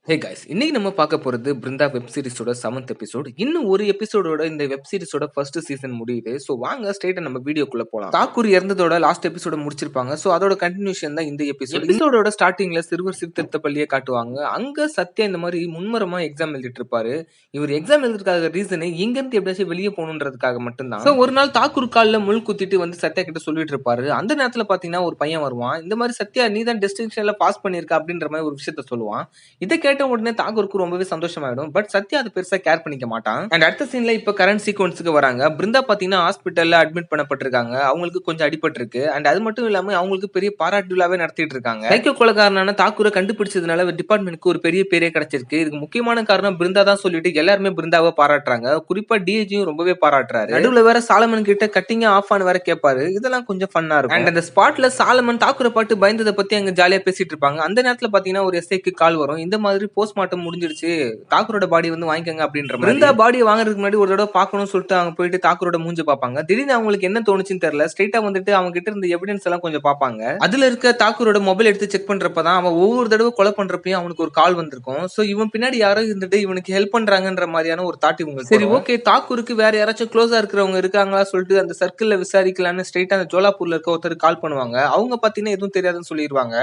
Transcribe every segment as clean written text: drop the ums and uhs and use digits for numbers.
Hey guys, இன்னைக்கு நம்ம பார்க்க போறது பிருந்தா வெப் சீரிஸோட 7th எபிசோட். இன்னும் ஒரு எபிசோடோட இந்த வெப் சீரிஸோட ஃபர்ஸ்ட் சீசன் முடியுது. சோ வாங்க ஸ்ட்ரைட்டா நம்ம வீடியோக்குள்ள போலாம். தாக்கூர் இறந்ததோட லாஸ்ட் எபிசோட முடிச்சிருப்பாங்க. சோ அதோட கண்டினியூஷன் தான் இந்த எபிசோட். எபிசோடோட ஸ்டார்டிங்ல சிறுவர் சீர்திருத்த பள்ளியை காட்டுவாங்க. அங்க சத்யா இந்த மாதிரி முன்மரமா எக்ஸாம் எழுதிட்டு இருப்பாரு. இவர் எக்ஸாம் எழுதுறதுக்காக ரீசனே இங்க இருந்து எப்படியாச்சும் வெளியே போகணுன்றதுக்காக மட்டும்தான். சோ ஒரு நாள் தாக்கூர் கால்ல முள் குத்திட்டு வந்து சத்யா கிட்ட சொல்லிட்டு இருப்பாரு. அந்த நேரத்துல பாத்தீங்கன்னா ஒரு பையன் வருவான். இந்த மாதிரி சத்யா நீ தான் டெஸ்டினேஷன்ல பாஸ் பண்ணிருக்க அப்படின்ற மாதிரி ஒரு விஷயத்த சொல்லுவான். இதை கேட்ட உடனே தாக்கூருக்கு ரொம்பவே சந்தோஷமாயிடும். பட் சத்யா அதை பெருசா கேர் பண்ணிக்க மாட்டான். அண்ட் அடுத்த சீன்ல இப்ப கரண்ட் சீக்வன்ஸுக்கு வராங்க. பிருந்தா பாத்தீங்கன்னா ஹாஸ்பிட்டல்ல அட்மிட் பண்ணப்பட்டிருக்காங்க. அவங்களுக்கு கொஞ்சம் அடிபட்டு இருக்கு. அண்ட் அது மட்டும் இல்லாம அவங்களுக்கு பெரிய பாராட்டு விழாவே நடத்திட்டு இருக்காங்க. சைக்கோ கொலைகாரனான தாக்கூரை கண்டுபிடிச்சதுனால டிபார்ட்மெண்ட்க்கு ஒரு பெரிய பேரே கிடைச்சிருக்கு. இதுக்கு முக்கியமான காரணம் பிருந்தா தான் சொல்லிட்டு எல்லாருமே பிருந்தாவை பாராட்டுறாங்க. குறிப்பா டிஜியும் ரொம்பவே பாராட்டுறாரு. நடுவுல வேற சாலமன் கிட்ட கட்டிங்க ஆஃப் ஆன் வேற கேட்பாரு. இதெல்லாம் கொஞ்சம் ஃபன்னா இருக்கும். அண்ட் அந்த ஸ்பாட்ல சாலமன் தாக்கூரை பாட்டு பயந்ததை பத்தி அங்க ஜாலியா பேசிட்டு இருப்பாங்க. அந்த நேரத்துல பாத்தீங்கன்னா ஒரு எஸ்ஐக்கு கால் வரும். இந்த மாதிரி போஸ்ட்மார்ட்டம் முடிஞ்சிருச்சு, தாக்கூரோட பாடி வந்து வாங்கிக்கங்க அப்படின்ற மாதிரி. பிருந்தா பாடி வாங்குறதுக்கு முன்னாடி ஒரு தடவை பார்க்கணும்னு சொல்லிட்டு அவங்க போயிட்டு தாக்கூரோட மூஞ்சி பார்ப்பாங்க. திடீர்னு அவங்களுக்கு என்ன தோணுச்சுன்னு தெரியல, ஸ்ட்ரைட்டா வந்துட்டு அவங்க கிட்ட இருந்த எவிடன்ஸ் எல்லாம் கொஞ்சம் பார்ப்பாங்க. அதுல இருக்க தாக்கூரோட மொபைல் எடுத்து செக் பண்றப்பதான் அவன் ஒவ்வொரு தடவை கொலை பண்றப்பையும் அவனுக்கு ஒரு கால் வந்திருக்கும். சோ இவன் பின்னாடி யாரோ இருந்துட்டு இவனுக்கு ஹெல்ப் பண்றாங்கன்ற மாதிரியான ஒரு தாட் இவங்க. சரி ஓகே, தாக்கூருக்கு வேற யாராச்சும் க்ளோஸா இருக்கிறவங்க இருக்காங்களா சொல்லிட்டு அந்த சர்க்கிள்ல விசாரிக்கலான்னு ஸ்ட்ரைட்டா அந்த ஜோலாப்பூர்ல இருக்க ஒருத்தர் கால் பண்ணுவாங்க. அவங்க பாத்தீங்கன்னா எதுவும் தெரியாதுன்னு சொல்லிடுவாங்க.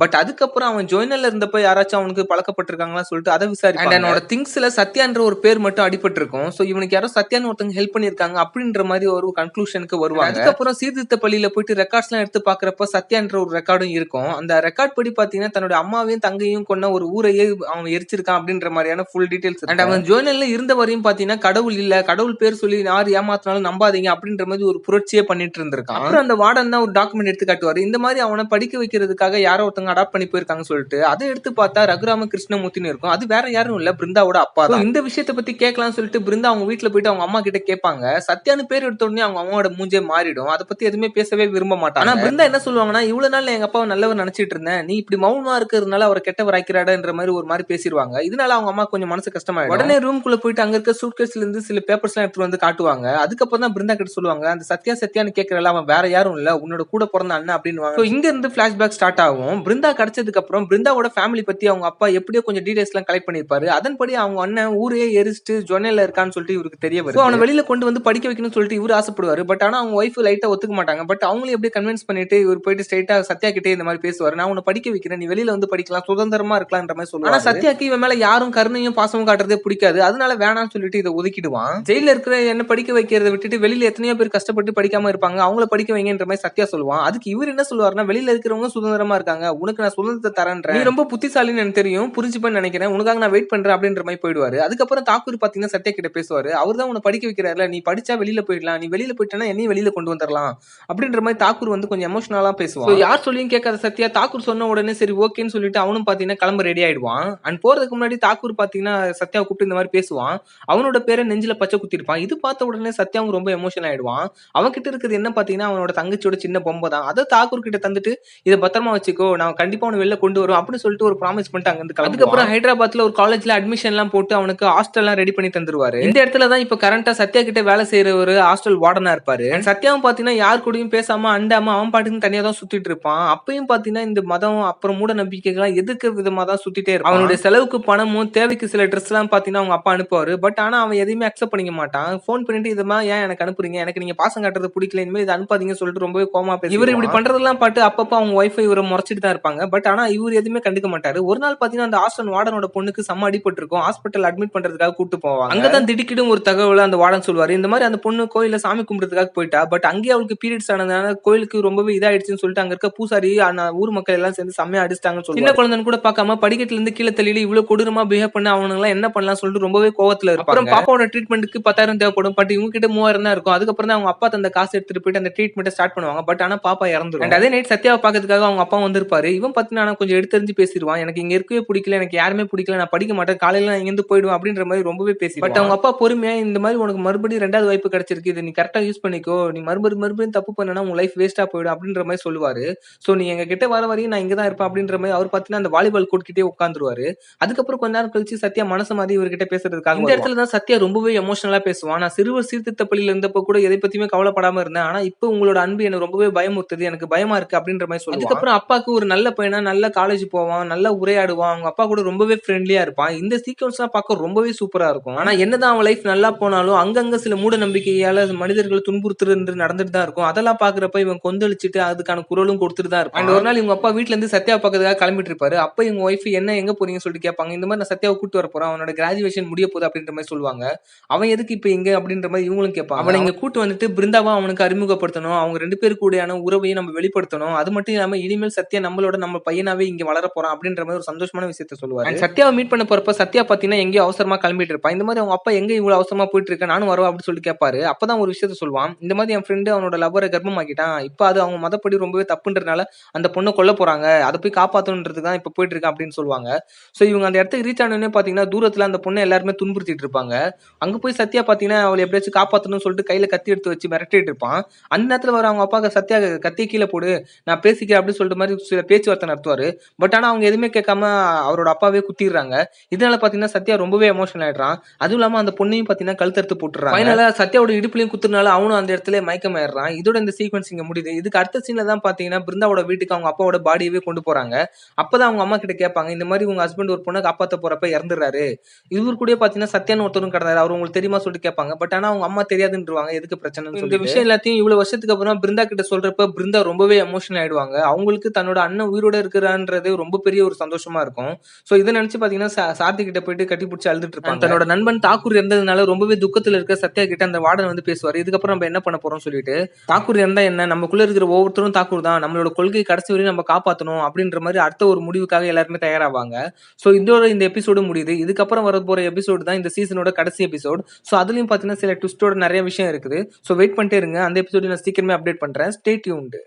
பட் அதுக்கப்புறம் அவன் ஜோயினல்ல இருந்தப்ப யாராச்சும் அவனுக்கு பழக்கப்பட்டிருக்காங்களா சொல்லிட்டு அதை விசாரிப்பாங்க. அவனோட திங்ஸ்ல சத்யான்ற ஒரு பேர் மட்டும் அடிபட்டு இருக்கும். சோ இவனுக்கு யாரோ சத்யான்னு ஒருத்தங்க ஹெல்ப் பண்ணிருக்காங்க அப்படின்ற மாதிரி ஒரு கன்க்ளூஷனுக்கு வருவாங்க. அதுக்கப்புறம் சீர்திருத்த பள்ளியில போயிட்டு ரெக்கார்ட்ஸ் எல்லாம் எடுத்து பாக்குறப்ப சத்யான்ற ஒரு ரெக்கார்டும் இருக்கும். அந்த ரெக்கார்ட் படி பாத்தீங்கன்னா தன்னோட அம்மாவையும் தங்கையும் கொண்ட ஒரு ஊரையே அவன் எரிச்சிருக்கான் அப்படின்ற மாதிரியான ஃபுல் டீடைல்ஸ். அண்ட் அவன் ஜோனல்ல இருந்த வரையும் பாத்தீங்கன்னா கடவுள் இல்ல, கடவுள் பேர் சொல்லி யார் ஏமாத்தினாலும் நம்பாதீங்க அப்படின்ற மாதிரி ஒரு புரட்சியே பண்ணிட்டு இருந்திருக்கான். அப்புறம் அந்த வார்டன் தான் ஒரு டாக்குமெண்ட் எடுத்து காட்டுவாரு. இந்த மாதிரி அவனை படிக்க வைக்கிறதுக்காக யாரோ ஒருத்தங்க அடாப்ட் பண்ணி போயிருக்காங்கன்னு சொல்லிட்டு அதை எடுத்து பார்த்தா ரகுராம கிருஷ்ணமூர்த்தின்னு இருக்கும். அது வேற யாரும் இல்ல, பிருந்தாவோட அப்பா தான். இந்த விஷயத்தை பத்தி கேட்கலாம்னு சொல்லிட்டு பிருந்தா அவங்க வீட்டுல போயிட்டு அவங்க அம்மா கிட்ட கேட்பாங்க. சத்யான்னு பேர் எடுத்த உடனே அவங்க அம்மாவோட மூஞ்சே மாறிடும். அதை பத்தி எதுவுமே பேசவே விரும்ப மாட்டாங்க. ஆனா பிருந்தா என்ன சொல்லுவாங்கன்னா, இவ்வளவு நாள் எங்க அப்பாவை நல்லவர் நினைச்சிட்டு இருந்தேன், நீ இப்படி மௌனமா இருக்கிறதுனால அவரை கெட்டவர் ஆக்கிறாடன்ற மாதிரி ஒரு மாதிரி பேசிடுவாங்க. இதனால அவங்க அம்மா கொஞ்சம் மனசு கஷ்டமாயிடும். உடனே ரூம்குள்ள போயிட்டு அங்க இருக்க சூட்கேஸ்ல இருந்து சில பேப்பர்ஸ் எல்லாம் எடுத்து வந்து காட்டுவாங்க. அதுக்கப்புறம் தான் பிருந்தா கிட்ட சொல்லுவாங்க, அந்த சத்யான்னு கேட்கறல அவன் வேற யாரும் இல்ல, உன்னோட கூட பிறந்த அண்ணன் அப்படின்னு. இங்க இருந்து பிளாஷ்பேக் ஸ்டார்ட் ஆகும். பிருந்தா கிடைச்சதுக்கு அப்புறம் பிருந்தாவோட ஃபேமிலி பத்தி அவங்க அப்பா எப்படியோ கொஞ்சம் டீடைல்ஸ் எல்லாம் கலெக்ட் பண்ணிருப்பாரு. அதன்படி அவங்க அண்ணன் ஊரே எரிச்சிட்டு ஜொனேல இருக்கான்னு சொல்லிட்டு இவருக்கு தெரிய வரும். அவனை வெளியில கொண்டு வந்து படிக்க வைக்கணும்னு சொல்லிட்டு இவரு ஆசைப்படுவாரு. பட் ஆனா அவங்க ஒய்ஃப் லைட்டா ஒத்துக்க மாட்டாங்க. பட் அவங்களே எப்படி கன்வின்ஸ் பண்ணிட்டு இவர் போயிட்டு ஸ்ட்ரைட்டா சத்யா கிட்டே இந்த மாதிரி பேசுவாரு. நான் உன்னை படிக்க வைக்கிறேன், நீ வெளியில வந்து படிக்கலாம், சுதந்திரமா இருக்கலாம்ன்ற மாதிரி சொல்லுவாங்க. ஆனா சத்யாக்கு இவன் மேல யாரும் கருணையும் பாசமும் காட்டுறதே பிடிக்காது. அதனால வேணாம்னு சொல்லிட்டு இதை ஒதுக்கிடுவான். ஜெயில இருக்கிற என்ன படிக்க வைக்கிறத விட்டுட்டு வெளியில எத்தனையோ பேர் கஷ்டப்பட்டு படிக்காம இருப்பாங்க, அவங்கள படிக்க வைங்கன்ற மாதிரி சத்யா சொல்லுவான். அதுக்கு இவர் என்ன சொல்லுவாருன்னா, வெளியில இருக்கிறவங்க சுதந்திரமா இருக்காங்க, உனக்கு நான் சுதந்திரத்தை தரேன்றேன், நீ ரொம்ப புத்திசாலின்னு எனக்கு தெரியும், புரிஞ்சுப்பேன்னு நினைக்கிறேன், உனக்காக நான் வெயிட் பண்றேன் அப்படின்ற மாதிரி போயிடுவாரு. அதுக்கப்புறம் தாக்கூர் பாத்தீங்கன்னா சத்யா கிட்ட பேசுவாரு. அவர் தான் உன்னை படிக்க வைக்கிறாருல, நீ படிச்சா வெளியில போயிடலாம், நீ வெளியில போயிட்டா என்னையும் வெளியில கொண்டு வந்துடலாம் அப்படின்ற மாதிரி தாக்கூர் வந்து கொஞ்சம் எமோஷனலா பேசுவான். யார் சொல்லியும் கேட்காத சத்யா தாக்கூர் சொன்ன உடனே சரி ஓகேன்னு சொல்லிட்டு அவனும் பாத்தீங்கன்னா கிளம்ப ரெடி ஆயிடுவான். அண்ட் போறதுக்கு முன்னாடி தாக்கூர் பாத்தீங்கன்னா சத்யாவை கூப்பிட்டு இந்த மாதிரி பேசுவான். அவனோட பேரை நெஞ்சில பச்சை குத்திருப்பான். இது பார்த்த உடனே சத்யாவும் ரொம்ப எமோஷனல் ஆயிடுவான். அவன் கிட்ட இருக்கிறது என்ன பாத்தீங்கன்னா அவனோட தங்கச்சியோட சின்ன பொம்மை தான். அதை தாக்கூர் கிட்ட தந்துட்டு இதை பத்திரமா வச்சுக்கோ, நான் கண்டிப்பா அவனை வெளில கொண்டு வரும் அப்படின்னு சொல்லிட்டு ஒரு ப்ராமிஸ் பண்ணிட்டு அங்க இருந்து. அதுக்கப்புறம் ஹைதராபாத்ல ஒரு காலேஜ்ல அட்மிஷன் எல்லாம் போட்டு அவனுக்கு ஹாஸ்டல் எல்லாம் ரெடி பண்ணி தந்துருவாரு. இந்த இடத்துல தான் இப்ப கரண்டா சத்யா கிட்ட வேலை செய்யற ஒரு ஹாஸ்டல் வார்டனா இருப்பாரு. சத்யாவும் பாத்தீங்கன்னா யார் கூடயும் பேசாம அண்டாம அவன் பாட்டுக்கு தனியா தான் சுத்திட்டு இருப்பான். அப்பயும் பாத்தீங்கன்னா இந்த மதம் அப்புறம் மூட நம்பிக்கைகள் எதிர்க்க விதமா தான் சுத்திட்டே இருப்பான். அவனுடைய செலவுக்கு பணமும் தேவைக்கு சில ட்ரெஸ் எல்லாம் பாத்தீங்கன்னா அவங்க அப்பா அனுப்புவாரு. பட் ஆனா அவன் எதையுமே அக்செப்ட் பண்ணிக்க மாட்டான். போன் பண்ணிட்டு இதுமா ஏன் எனக்கு அனுப்புறீங்க, எனக்கு நீங்க பாசம் காட்டுறது பிடிக்கல, இனிமேல் இதை அனுப்பாதீங்கன்னு சொல்லிட்டு ரொம்பவே கோமா பேசி இவர் இப்படி பண்றதெல்லாம் பாட்டு அப்பப்ப அவங்க ஒய்ஃபை இவரை முறைச்சிட்டு தான் இருப்பாங்க. பட் ஆனா இவர் எதுவுமே கண்டுக்க மாட்டாரு. ஒரு நாள் பாத்தீங்கன்னா அந்த ஹாஸ்டல் வார்டனோட பொண்ணுக்கு செம்ம அடிபட்டு இருக்கும். ஹாஸ்பிட்டல் அட்மிட் பண்றதுக்காக கூட்டு போவாங்க. அங்கதான் திடுக்கிடும் ஒரு தகவல் அந்த வார்டன் சொல்வாரு. இந்த மாதிரி அந்த பொண்ணு கோயில சாமி கும்பிடுறதுக்காக போயிட்டா. பட் அங்கேயே அவளுக்கு பீரியட்ஸ் ஆனதுனால கோயிலுக்கு ரொம்பவே இதாயிடுச்சுன்னு சொல்லிட்டு அங்க இருக்க பூசாரி ஊர் மக்கள் எல்லாம் சேர்ந்து செம்மையா அடிச்சிட்டாங்கன்னு சொல்லுவாங்க. சின்ன குழந்தைன்னு கூட பார்க்காம படிக்கட்டுல இருந்து கீழே தள்ளிட்டு இவ்வளவு கொடூரமா பிஹேவ் பண்ண அவனுங்க எல்லாம் என்ன பண்ணலாம் சொல்லிட்டு ரொம்பவே கோவத்துல இருப்பாங்க. அப்புறம் பாப்பாவோட ட்ரீட்மெண்ட்டுக்கு 10,000 தேவைப்படும். பட் இவங்க கிட்ட 3,000 தான் இருக்கும். அதுக்கப்புறம் தான் அவங்க அப்பா தந்த காசு எடுத்துட்டு போயிட்டு அந்த ட்ரீட்மெண்ட் ஸ்டார்ட் பண்ணுவாங்க. பட் ஆனா பாப்பா இறந்துரும். அண்ட் அதே நைட் சத்யாவை பாக்கிறதுக்காக அவங்க அப்பா வந்திருப்பாரு. இவன் பாத்தீங்கன்னா கொஞ்சம் எடுத்தறிஞ்சு பேசிடுவான். எனக்கு இங்க இருக்கவே பிடிக்கல, எனக்கு யாருமே பிடிக்கல, நான் படிக்க மாட்டேன், காலையில நான் இங்கிருந்து போயிடுவேன் அப்படின்ற மாதிரி ரொம்பவே பேசி. பட் அவங்க அப்பா பொறுமையா இந்த மாதிரி உனக்கு மறுபடியும் 2வது வாய்ப்பு கிடைச்சிருக்கு, இதை நீ கரெக்டா யூஸ் பண்ணிக்கோ, நீ மறுபடியும் தப்பு பண்ணனா உன் லைஃப் வேஸ்டா போயிடும் அப்படின்ற மாதிரி சொல்லுவாரு. சோ நீ எங்க கிட்ட வர வரையும் நான் இங்கதான் இருப்பேன் அப்படின்ற மாதிரி அவர் பாத்தீங்கன்னா அந்த வாலிபால் கோர்ட் கிட்டே உட்காந்துருவாரு. அதுக்கப்புறம் கொஞ்ச நேரம் கழிச்சு சத்யா மனசு மாதிரி இவர்கிட்ட பேசுறதுக்காக இந்த இடத்துல தான் சத்யா ரொம்பவே எமோஷனலா பேசுவான். நான் சிறுவர் சீர்திருத்த பள்ளியில இருந்தப்ப கூட எதை பத்தியுமே கவலைப்படாம இருந்தேன், ஆனா இப்போ உங்களோட அன்பு எனக்கு ரொம்பவே பயமுறுத்துது, எனக்கு பயமா இருக்கு அப்படின்ற மாதிரி சொல்லுவான். அதுக்கப்புறம் அப்பாக்கு ஒரு நல்ல பையனா நல்ல காலேஜ் போவான், நல்லா உரையாடுவான், அவங்க அப்பா கூட ரொம்பவே ஃப்ரெண்ட்லியா இருப்பான். இந்த சீக்வென்ஸ்லாம் பார்க்க ரொம்பவே சூப்பரா இருக்கும். ஆனா என்னதான் அவன் லைஃப் நல்லா போனாலும் அங்கங்க சில மூட நம்பிக்கையால மனிதர்கள் துன்புறுத்துறது நடந்துட்டு தான் இருக்கும். அதெல்லாம் பார்க்குறப்ப இவன் கொந்தளிச்சுட்டு அதுக்கான குரலும் கொடுத்துட்டு தான் இருப்பான். அண்ட் ஒரு நாள் இவங்க அப்பா வீட்ல இருந்து சத்யாவை பார்க்கறதுக்காக கிளம்பிட்டு இருப்பாரு. அப்ப இவங்க ஒய்ஃப் என்ன எங்க போறீங்கன்னு சொல்லிட்டு கேட்பாங்க. இந்த மாதிரி நான் சத்யாவை கூட்டு வர போறேன். அவனோட கிராஜுவேஷன் முடிய போகுது அப்படின்ற மாதிரி சொல்லுவாங்க. அவன் எதுக்கு இப்ப இங்க அப்படின்ற மாதிரி இவங்களும் கேட்பாங்க. அவனை இங்க கூட்டு வந்துட்டு பிருந்தாவா அவனுக்கு அறிமுகப்படுத்தணும். அவங்க 2 பேரு கூடயான உறவையும் நம்ம வெளிப்படுத்தணும். அது மட்டும் இல்லாம இனிமேல் சத்யா நம்ம பையனாவே இங்க வளர போறான் அப்படின்ற மாதிரி ஒரு சந்தோஷமான விஷயத்த சொல்லுவாரு. And சத்யாவை மீட் பண்ண போறப்ப சத்யா பாத்தீங்கன்னா எங்கேயோ அவசரமா கிளம்பிட்டு இருப்பான். இந்த மாதிரி அவங்க அப்பா எங்க இவ்வளவு அவசரமா போயிட்டு இருக்க நானும் வரவா அப்படின்னு சொல்லி கேட்பாரு. அப்பதான் ஒரு விஷயத்த சொல்லுவான். இந்த மாதிரி என் ஃப்ரெண்டு அவனோட லவ்வரை கர்ப்பமாக்கிட்டான். இப்ப அது அவங்க மதப்படி ரொம்பவே தப்புன்றதுனால அந்த பொண்ணை கொல்ல போறாங்க. அதை போய் காப்பாத்தணுன்றதுக்கு தான் இப்ப போயிட்டு இருக்கான் அப்படின்னு சொல்லுவாங்க. சோ இவங்க அந்த இடத்துக்கு ரீச் ஆனோடனே பாத்தீங்கன்னா தூரத்துல அந்த பொண்ணை எல்லாருமே துன்புறுத்திட்டு இருப்பாங்க. அங்க போய் சத்யா பாத்தீங்கன்னா அவளை எப்படியாச்சும் காப்பாத்தணும்னு சொல்லிட்டு கையில கத்தி எடுத்து வச்சு மிரட்டிட்டு இருப்பான். அந்த நேரத்துல வர அவங்க அப்பா சத்யா கத்திய கீழே போடு நான் பேசிக்கிறேன் அப்படின்னு சொல்லிட்டு மாதிரி சில பேச்சுவார்த்தை நடத்துவாரு. பட் ஆனா அவங்க எதுவுமே கேட்காம அவரோட அப்பாவே குத்திடுறாங்க. இதனால பாத்தீங்கன்னா சத்யா ரொம்பவே எமோஷனல் ஆயிடுறான். அதுவும் இல்லாம அந்த பொண்ணையும் பாத்தீங்கன்னா கழுத்தறுத்து போட்டுறாங்க. ஃபைனலா சத்யாவோட இடுப்புலயும் குத்துறனால அவனும் அந்த இடத்துல மயக்கமாயிடுறான். இதோட இந்த சீக்வன்ஸ் இங்க முடியுது. இதுக்கு அடுத்த சீன்ல தான் பாத்தீங்கன்னா பிருந்தாவோட வீட்டுக்கு அவங்க அப்பாவோட பாடியவே கொண்டு போறாங்க. அப்பதான் அவங்க அம்மா கிட்ட கேட்பாங்க இந்த மாதிரி உங்க ஹஸ்பண்ட் ஒரு பொண்ணை காப்பாத்த போறப்ப இறந்துறாரு. இவர் கூட பாத்தீங்கன்னா சத்யான்னு ஒருத்தரும் கிடந்தாரு. அவர் உங்களுக்கு தெரியுமா சொல்லிட்டு கேட்பாங்க. பட் ஆனா அவங்க அம்மா தெரியாதுன்றவாங்க. எதுக்கு பிரச்சனைன்னு இந்த விஷயம் எல்லாத்தையும் இவ்வளவு வருஷத்துக்கு அப்புறம் பிருந்தா கிட்ட சொல்றப்ப பிருந்தா ரொம்பவே எமோஷனல் ஆயிடுவாங்க. அவங்களுக்கு தன்னோட அண்ணன் உயிரோட இருக்கிறான்றது ரொம்ப பெரிய ஒரு சந்தோஷமா இருக்கும். சோ இதை நினைச்சு பாத்தீங்கன்னா சாரதி கிட்ட போயிட்டு கட்டி பிடிச்சி அழுதுட்டு இருப்பாங்க. தன்னோட நண்பன் தாக்கூர் இறந்ததுனால ரொம்பவே துக்கத்துல இருக்க சத்யா கிட்ட அந்த வார்டன் வந்து பேசுவாரு. இதுக்கப்புறம் நம்ம என்ன பண்ண போறோம் சொல்லிட்டு தாக்கூர் இருந்தா என்ன நமக்குள்ள இருக்கிற ஒவ்வொருத்தரும் தாக்கூர் தான் நம்மளோட கொள்கை கடைசி வரையும் நம்ம காப்பாற்றணும் அப்படின்ற மாதிரி அடுத்த ஒரு முடிவுக்காக எல்லாருமே தயாராவாங்க. சோ இதோட இந்த எபிசோடு முடியுது. இதுக்கப்புறம் வர போற எபிசோடு தான் இந்த சீசனோட கடைசி எபிசோட். சோ அதுலயும் பாத்தீங்கன்னா சில ட்விஸ்டோட நிறைய விஷயம் இருக்குது. சோ வெயிட் பண்ணிட்டே இருங்க. அந்த எபிசோட நான் சீக்கிரமே அப்டேட் பண்றேன். Stay tuned.